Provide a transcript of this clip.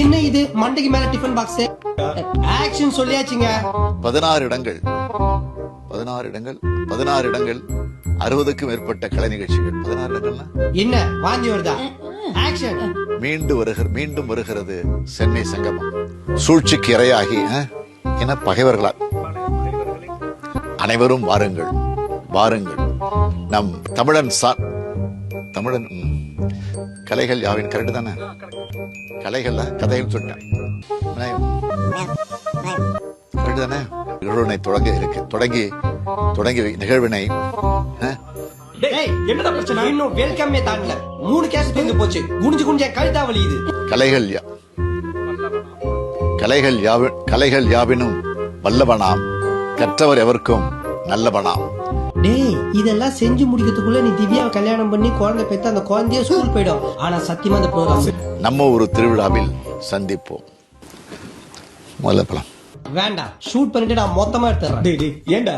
என்ன இது மண்டைக்கு மேல டிஃபன் பாக்ஸ்? ஆக்ஷன் சொல்லியாச்சுங்க. 16 இடங்கள் 60க்கும் மேற்பட்ட கலை நிகழ்ச்சிகள். 16 இடங்கள்னா என்ன வாந்தி வருதா? ஆக்ஷன். மீண்டும் வருகிறது சென்னை சங்கமம். சூழ்ச்சிக்கு இரையாகி என பகைவர்களா அனைவரும் வாருங்கள் வாருங்கள். நம் தமிழன் கலைகள் யாவின் கரெக்ட் தானே? கலைகள் கதைகள் சொல்லிட்டேன் கரெக்ட் தானே? நிகழ்வினை தொடங்கி நிகழ்வினை என்னடா பிரச்சனை? இன்னும் வெல்கமே தாண்டல. 3 கேஸ் தூங்கி போச்சு. குனிஞ்சு கழுத்தா வலியுது. கலைகள் யாவினும் வல்லவனாம், கற்றவர் எவருக்கும் நல்லவனாம். டேய், இதெல்லாம் செஞ்சு முடிக்கிறதுக்குள்ள நீ திவ்யாவை கல்யாணம் பண்ணி குழந்தை பெற்று அந்த குழந்தைய ஸ்கூல் போயிடும். ஆனா சத்தியமா அந்த ப்ரோகிராம் நம்ம ஒரு திருவிழாவில் சந்திப்போம். முதல்ல வேண்டாம், ஷூட் பண்ணிட்டு நான் மொத்தமா எடுத்துறேன். ஏண்டா